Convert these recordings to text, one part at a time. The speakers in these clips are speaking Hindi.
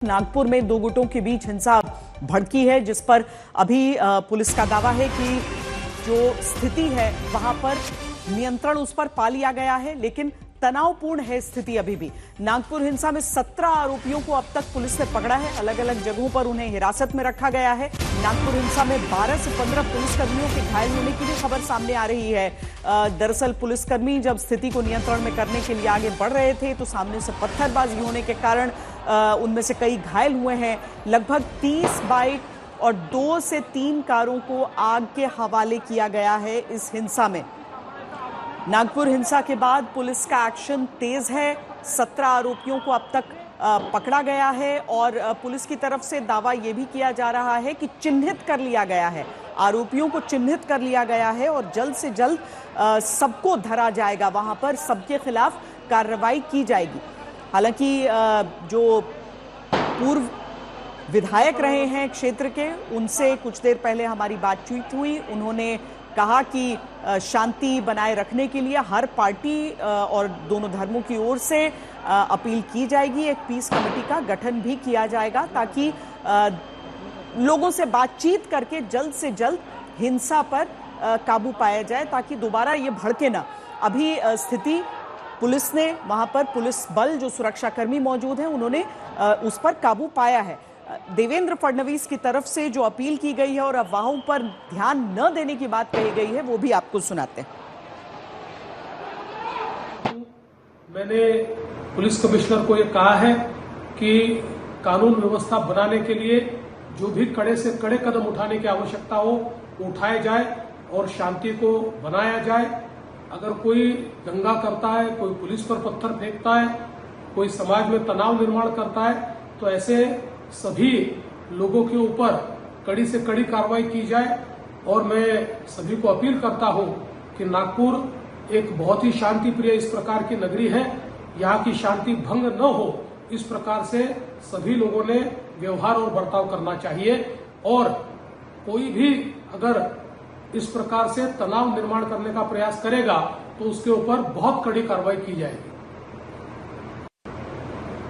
नागपुर में दो गुटों के बीच हिंसा भड़की है, जिस पर अभी पुलिस का दावा है कि जो स्थिति है वहां पर नियंत्रण उस पर पा लिया गया है, लेकिन तनावपूर्ण है स्थिति अभी भी। नागपुर हिंसा में 17 आरोपियों को अब तक पुलिस ने पकड़ा है। अलग अलग जगहों पर उन्हें हिरासत में रखा गया है। नागपुर हिंसा में 12 से 15 पुलिसकर्मियों के घायल होने की भी खबर सामने आ रही है। दरअसल पुलिसकर्मी जब स्थिति को नियंत्रण में करने के लिए आगे बढ़ रहे थे तो सामने से पत्थरबाजी होने के कारण उनमें से कई घायल हुए हैं। लगभग 30 बाइक और 2 से 3 कारों को आग के हवाले किया गया है इस हिंसा में। नागपुर हिंसा के बाद पुलिस का एक्शन तेज है। 17 आरोपियों को अब तक पकड़ा गया है और पुलिस की तरफ से दावा यह भी किया जा रहा है कि चिन्हित कर लिया गया है, आरोपियों को चिन्हित कर लिया गया है और जल्द से जल्द सबको धरा जाएगा। वहां पर सबके खिलाफ कार्रवाई की जाएगी। हालांकि जो पूर्व विधायक रहे हैं क्षेत्र के, उनसे कुछ देर पहले हमारी बातचीत हुई। उन्होंने कहा कि शांति बनाए रखने के लिए हर पार्टी और दोनों धर्मों की ओर से अपील की जाएगी। एक पीस कमेटी का गठन भी किया जाएगा ताकि लोगों से बातचीत करके जल्द से जल्द हिंसा पर काबू पाया जाए, ताकि दोबारा ये भड़के ना। अभी स्थिति पुलिस ने वहां पर पुलिस बल जो सुरक्षाकर्मी मौजूद हैं उन्होंने उस पर काबू पाया है। देवेंद्र फडणवीस की तरफ से जो अपील की गई है और अफवाहों पर ध्यान न देने की बात कही गई है वो भी आपको सुनाते हैं। मैंने पुलिस कमिश्नर को ये कहा है कि कानून व्यवस्था बनाने के लिए जो भी कड़े से कड़े कदम उठाने की आवश्यकता हो उठाए जाए और शांति को बनाया जाए। अगर कोई दंगा करता है, कोई पुलिस पर पत्थर फेंकता है, कोई समाज में तनाव निर्माण करता है, तो ऐसे सभी लोगों के ऊपर कड़ी से कड़ी कार्रवाई की जाए। और मैं सभी को अपील करता हूं कि नागपुर एक बहुत ही शांति प्रिय इस प्रकार की नगरी है। यहाँ की शांति भंग न हो, इस प्रकार से सभी लोगों ने व्यवहार और बर्ताव करना चाहिए। और कोई भी अगर इस प्रकार से तनाव निर्माण करने का प्रयास करेगा तो उसके ऊपर बहुत कड़ी कार्रवाई की जाएगी।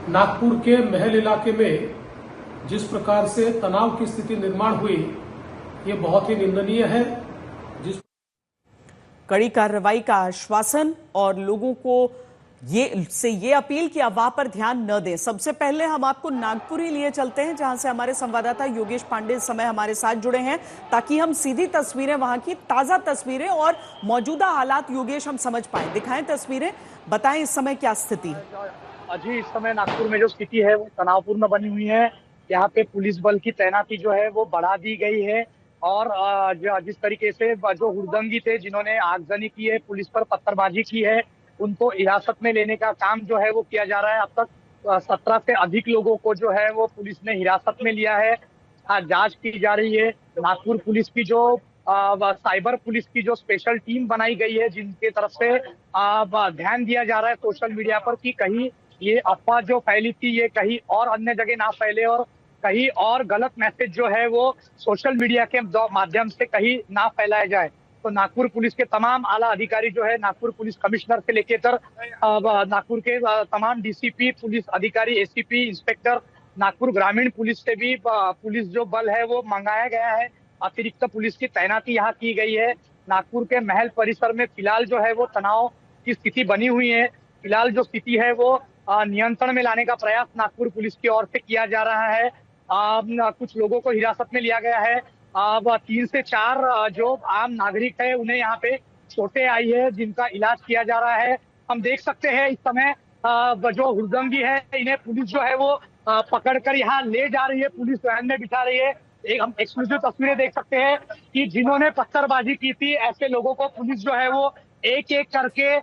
नागपुर के महल इलाके में जिस प्रकार से तनाव की स्थिति निर्माण हुई, ये बहुत ही निंदनीय है। कड़ी कार्रवाई का आश्वासन और लोगों को ये अपील कि अफवाह पर ध्यान न दें। सबसे पहले हम आपको नागपुर ही लिए चलते हैं, जहां से हमारे संवाददाता योगेश पांडे इस समय हमारे साथ जुड़े हैं, ताकि हम सीधी तस्वीरें, वहां की ताजा तस्वीरें और मौजूदा हालात योगेश हम समझ पाए। दिखाएं तस्वीरें, बताएं इस समय क्या स्थिति है। अजी इस समय नागपुर में जो स्थिति है वो तनावपूर्ण बनी हुई है। यहाँ पे पुलिस बल की तैनाती जो है वो बढ़ा दी गई है और जिस तरीके से जो हुड़दंगी थे, जिन्होंने आगजनी की है, पुलिस पर पत्थरबाजी की है, उनको हिरासत में लेने का काम जो है वो किया जा रहा है। अब तक 17 से अधिक लोगों को जो है वो पुलिस ने हिरासत में लिया है। जांच की जा रही है। नागपुर पुलिस की जो साइबर पुलिस की जो स्पेशल टीम बनाई गई है, जिनके तरफ से ध्यान दिया जा रहा है सोशल मीडिया पर कि कहीं ये अफवाह जो फैली थी ये कहीं और अन्य जगह ना फैले और कहीं और गलत मैसेज जो है वो सोशल मीडिया के माध्यम से कहीं ना फैलाया जाए। तो नागपुर पुलिस के तमाम आला अधिकारी जो है, नागपुर पुलिस कमिश्नर से लेकर नागपुर के तमाम डीसीपी पुलिस अधिकारी, एसीपी, इंस्पेक्टर, नागपुर ग्रामीण पुलिस से भी पुलिस जो बल है वो मंगाया गया है। अतिरिक्त पुलिस की तैनाती यहाँ की गई है। नागपुर के महल परिसर में फिलहाल जो है वो तनाव की स्थिति बनी हुई है। फिलहाल जो स्थिति है वो नियंत्रण में लाने का प्रयास नागपुर पुलिस की ओर से किया जा रहा है। कुछ लोगों को हिरासत में लिया गया है। 3 से 4 जो आम नागरिक है उन्हें यहाँ पे चोटें आई है, जिनका इलाज किया जा रहा है। हम देख सकते हैं इस समय जो हुड़दंगी है इन्हें पुलिस जो है वो पकड़कर यहाँ ले जा रही है, पुलिस वैन में बिठा रही है। एक हम एक्सक्लूसिव तस्वीरें देख सकते हैं कि जिन्होंने पत्थरबाजी की थी ऐसे लोगों को पुलिस जो है वो एक एक करके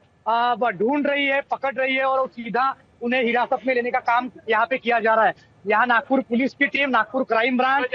ढूंढ रही है, पकड़ रही है और सीधा उन्हें हिरासत में लेने का काम यहाँ पे किया जा रहा है। यहाँ नागपुर पुलिस की team, Nagpur crime branch,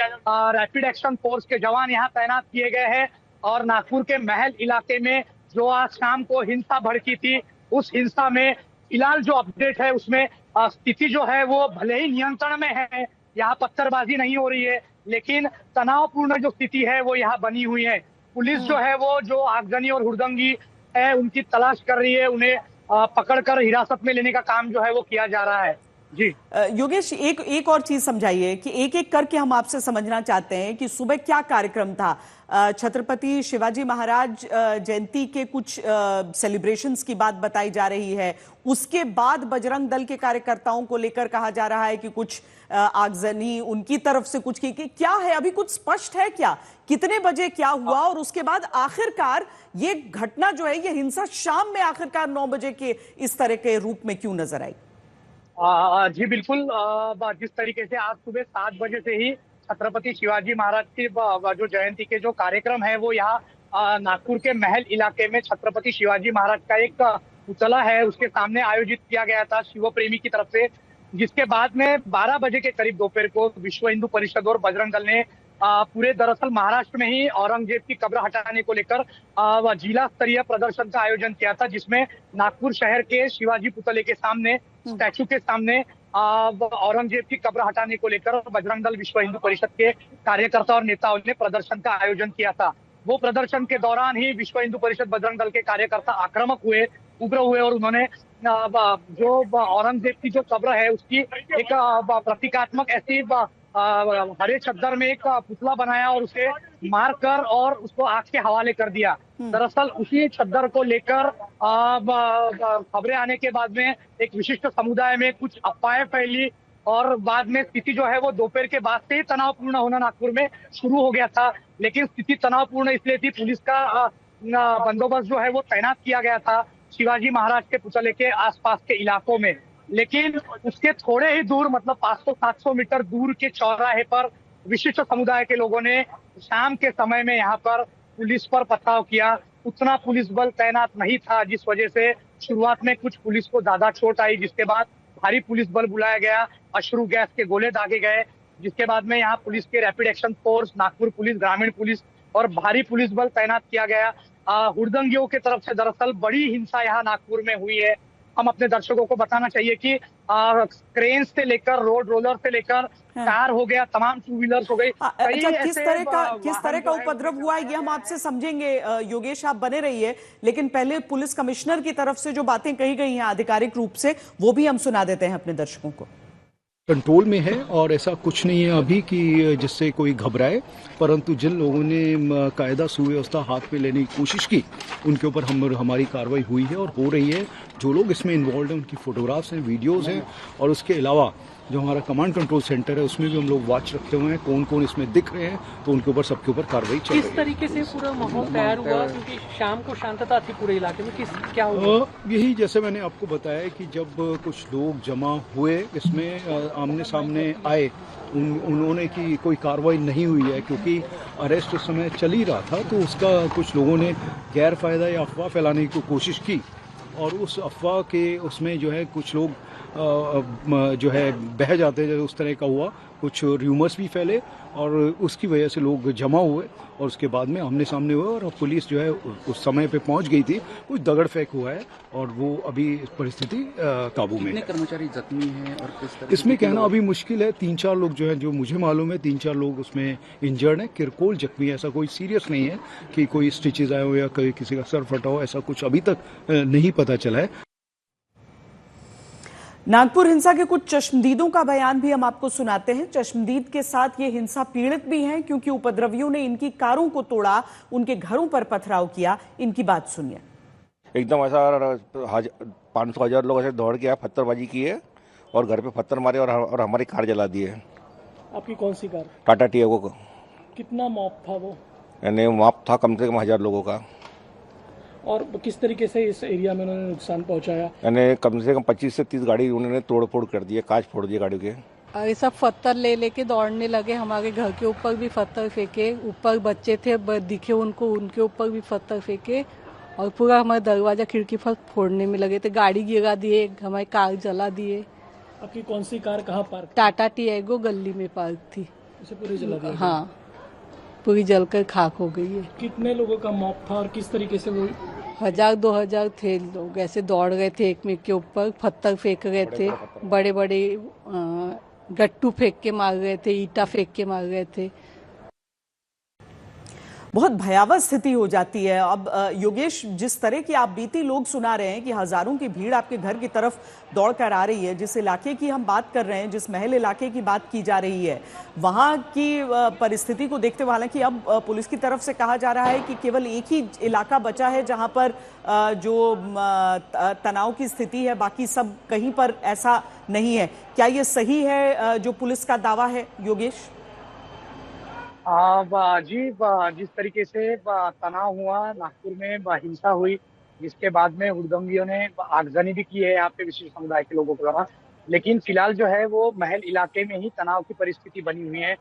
rapid action force के जवान यहाँ तैनात किए गए हैं और नागपुर के महल इलाके में जो आज शाम को हिंसा भड़की थी, उस हिंसा में फिलहाल जो अपडेट है उसमें स्थिति जो है वो भले ही नियंत्रण में है, यहाँ पत्थरबाजी नहीं हो रही है, लेकिन तनावपूर्ण जो स्थिति है वो यहाँ बनी हुई है। पुलिस जो है वो जो आगजनी और हुड़दंगी है उनकी तलाश कर रही है, उन्हें पकड़कर हिरासत में लेने का काम जो है वो किया जा रहा है। जी योगेश, एक और चीज समझाइए कि एक एक करके हम आपसे समझना चाहते हैं कि सुबह क्या कार्यक्रम था। छत्रपति शिवाजी महाराज जयंती के कुछ सेलिब्रेशंस की बात बताई जा रही है। उसके बाद बजरंग दल के कार्यकर्ताओं को लेकर कहा जा रहा है कि कुछ आगजनी उनकी तरफ से कुछ की क्या है, अभी कुछ स्पष्ट है क्या? कितने बजे क्या हुआ और उसके बाद आखिरकार ये घटना जो है, ये हिंसा शाम में आखिरकार 9 बजे के इस तरह के रूप में क्यों नजर आई? जी बिल्कुल। जिस तरीके से आज सुबह 7 बजे से ही छत्रपति शिवाजी महाराज की जो जयंती के जो कार्यक्रम है वो यहाँ नागपुर के महल इलाके में छत्रपति शिवाजी महाराज का एक पुतला है उसके सामने आयोजित किया गया था शिव प्रेमी की तरफ से, जिसके बाद में 12 बजे के करीब दोपहर को विश्व हिंदू परिषद और बजरंग दल ने पूरे दरअसल महाराष्ट्र में ही औरंगजेब की कब्र हटाने को लेकर जिला स्तरीय प्रदर्शन का आयोजन किया था, जिसमें नागपुर शहर के शिवाजी पुतले के सामने, स्टैचू के सामने औरंगजेब की कब्र हटाने को लेकर बजरंग दल विश्व हिंदू परिषद के कार्यकर्ता और नेताओं ने प्रदर्शन का आयोजन किया था। वो प्रदर्शन के दौरान ही विश्व हिंदू परिषद बजरंग दल के कार्यकर्ता आक्रामक हुए, उग्र हुए और उन्होंने जो औरंगजेब की जो कब्र है उसकी एक प्रतीकात्मक ऐसी हरे चद्दर में एक पुतला बनाया और उसे मारकर और उसको आग के हवाले कर दिया। दरअसल उसी चद्दर को लेकर खबरें आने के बाद में एक विशिष्ट समुदाय में कुछ अफवाहें फैली और बाद में स्थिति जो है वो दोपहर के बाद से ही तनावपूर्ण होना नागपुर में शुरू हो गया था। लेकिन स्थिति तनावपूर्ण इसलिए थी, पुलिस का बंदोबस्त जो है वो तैनात किया गया था शिवाजी महाराज के पुतले के आसपास के इलाकों में। लेकिन उसके थोड़े ही दूर, मतलब 500-700 मीटर दूर के चौराहे पर विशिष्ट समुदाय के लोगों ने शाम के समय में यहाँ पर पुलिस पर पथराव किया। उतना पुलिस बल तैनात नहीं था, जिस वजह से शुरुआत में कुछ पुलिस को ज्यादा चोट आई, जिसके बाद भारी पुलिस बल बुलाया गया, अश्रु गैस के गोले दागे गए, जिसके बाद में यहाँ पुलिस के rapid action force, Nagpur police, ग्रामीण पुलिस और भारी पुलिस बल तैनात किया गया। हुड़दंगियों की तरफ से दरअसल बड़ी हिंसा यहाँ नागपुर में हुई है। हम अपने दर्शकों को बताना चाहिए कि क्रेन से लेकर रोड रोलर से लेकर कार हो गया, तमाम टू व्हीलर्स हो गई। अच्छा, किस तरह का उपद्रव हुआ है ये हम आपसे समझेंगे। योगेश, आप बने रहिए, लेकिन पहले पुलिस कमिश्नर की तरफ से जो बातें कही गई हैं आधिकारिक रूप से, वो भी हम सुना देते हैं अपने दर्शकों को। कंट्रोल में है और ऐसा कुछ नहीं है अभी कि जिससे कोई घबराए, परंतु जिन लोगों ने कायदा सुव्यवस्था हाथ में लेने की कोशिश की उनके ऊपर हमारी कार्रवाई हुई है और हो रही है। जो लोग इसमें इन्वॉल्व हैं उनकी फोटोग्राफ्स हैं, वीडियोस हैं और उसके अलावा जो हमारा कमांड कंट्रोल सेंटर है उसमें भी हम लोग वॉच रखते हुए हैं, कौन कौन इसमें दिख रहे हैं, तो उनके ऊपर सबके ऊपर कार्रवाई चल रही है। किस तरीके से पूरा माहौल तैयार हुआ, क्योंकि शाम को शांतता थी पूरे इलाके में, क्या हुआ? यही जैसे मैंने आपको बताया कि जब कुछ लोग जमा हुए, इसमें आमने सामने आए, उन्होंने की कोई कार्रवाई नहीं हुई है क्योंकि अरेस्ट उस समय चल ही रहा था, तो उसका कुछ लोगों ने गैर फायदा या अफवाह फैलाने की कोशिश की और उस अफवाह के उसमें जो है कुछ लोग जो है बह जाते, जैसे उस तरह का हुआ, कुछ र्यूमर्स भी फैले और उसकी वजह से लोग जमा हुए और उसके बाद में आमने सामने हुए और पुलिस जो है उस समय पे पहुंच गई थी। कुछ दगड़ फेंक हुआ है और वो अभी परिस्थिति काबू में। कितने कर्मचारी जख्मी हैं और किस तरह? इसमें कहना अभी मुश्किल है। 3-4 लोग जो है, जो मुझे मालूम है 3-4 लोग उसमें इंजर्ड हैं, किरकोल जख्मी है, ऐसा कोई सीरियस नहीं है कि कोई स्टिचेज आए हो या किसी का सर फटा हो, ऐसा कुछ अभी तक नहीं पता चला है। नागपुर हिंसा के कुछ चश्मदीदों का बयान भी हम आपको सुनाते हैं। चश्मदीद के साथ ये हिंसा पीड़ित भी हैं क्योंकि उपद्रवियों ने इनकी कारों को तोड़ा, उनके घरों पर पथराव किया। इनकी बात सुनिए। एकदम ऐसा 500-1000 लोग ऐसे दौड़ के आए, पत्थरबाजी की है और घर पे पत्थर मारे और हमारी कार जला दी है। आपकी कौन सी कार? टाटा टियागो को। कितना मॉब था वो? यानी मॉब था कम से कम 1000 लोगों का। और किस तरीके से इस एरिया में उन्होंने नुकसान पहुंचाया? यानी कम से कम 25 से 30 गाड़ी उन्होंने तोड़ फोड़ कर दी है, कांच फोड़ दिए गाड़ी के। ये सब पत्थर ले लेके दौड़ने लगे, हमारे घर के ऊपर भी पत्थर फेंके, ऊपर बच्चे थे दिखे उनको, उनके ऊपर भी पत्थर फेंके और पूरा हमारा दरवाजा खिड़की पर फोड़ने में लगे थे। गाड़ी गिरा दिए, हमारी कार जला दिए। आपकी कौन सी कार कहाँ पार्क? टाटा टियागो गली में पार्क थी। उसे पूरी जला दिया? हाँ, पूरी जलकर खाक हो गई है। कितने लोगों का मॉब था और किस तरीके से वो? 1000-2000 थे लोग, ऐसे दौड़ गए थे एक में के ऊपर, पत्थर फेंक रहे थे, बड़े बड़े गट्टू फेंक के मार रहे थे, ईटा फेंक के मार रहे थे। बहुत भयावह स्थिति हो जाती है। अब योगेश, जिस तरह की आप बीती लोग सुना रहे हैं कि हजारों की भीड़ आपके घर की तरफ दौड़ कर आ रही है, जिस इलाके की हम बात कर रहे हैं, जिस महल इलाके की बात की जा रही है, वहां की परिस्थिति को देखते हुए, हालांकि अब पुलिस की तरफ से कहा जा रहा है कि केवल एक ही इलाका बचा है जहां पर जो तनाव की स्थिति है, बाकी सब कहीं पर ऐसा नहीं है। क्या ये सही है जो पुलिस का दावा है, योगेश? जी, जिस तरीके से तनाव हुआ नागपुर में, हिंसा हुई, जिसके बाद में हुड़दंगियों ने आगजनी भी की है यहाँ पे विशेष समुदाय के लोगों के द्वारा, लेकिन फिलहाल जो है वो महल इलाके में ही तनाव की परिस्थिति बनी हुई है।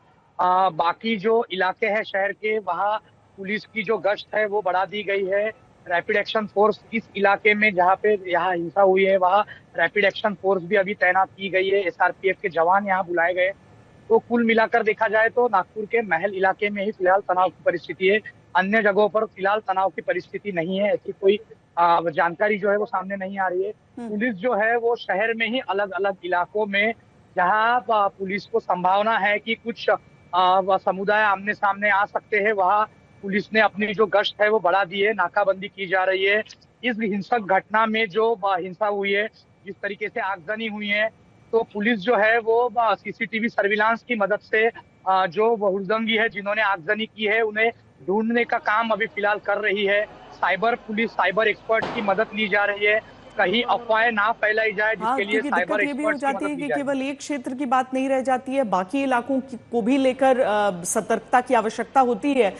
बाकी जो इलाके हैं शहर के, वहाँ पुलिस की जो गश्त है वो बढ़ा दी गई है। रैपिड एक्शन फोर्स इस इलाके में जहाँ पे हिंसा हुई है, वहाँ रैपिड एक्शन फोर्स भी अभी तैनात की गई है। SRPF के जवान यहाँ बुलाए गए। तो कुल मिलाकर देखा जाए तो नागपुर के महल इलाके में ही फिलहाल तनाव की परिस्थिति है। अन्य जगहों पर फिलहाल तनाव की परिस्थिति नहीं है। ऐसी कोई जानकारी जो है वो सामने नहीं आ रही है। पुलिस जो है वो शहर में ही अलग अलग इलाकों में, जहां पुलिस को संभावना है कि कुछ समुदाय आमने सामने आ सकते हैं, वहां पुलिस ने अपनी जो गश्त है वो बढ़ा दी है, नाकाबंदी की जा रही है। इस हिंसक घटना में जो हिंसा हुई है, जिस तरीके से आगजनी हुई है, तो पुलिस जो है वो CCTV सर्विलांस की मदद से जो हुड़दंगी है जिन्होंने आगजनी की है उन्हें ढूंढने का काम अभी फिलहाल कर रही है। साइबर एक्सपर्ट की मदद ली जा रही है, कहीं अफवाहें ना फैलाई जाए, जिसके लिए साइबर ये भी हो एक्सपर्ट जाती है कि केवल एक क्षेत्र की बात नहीं रह जाती है, बाकी इलाकों को भी लेकर सतर्कता की आवश्यकता होती है।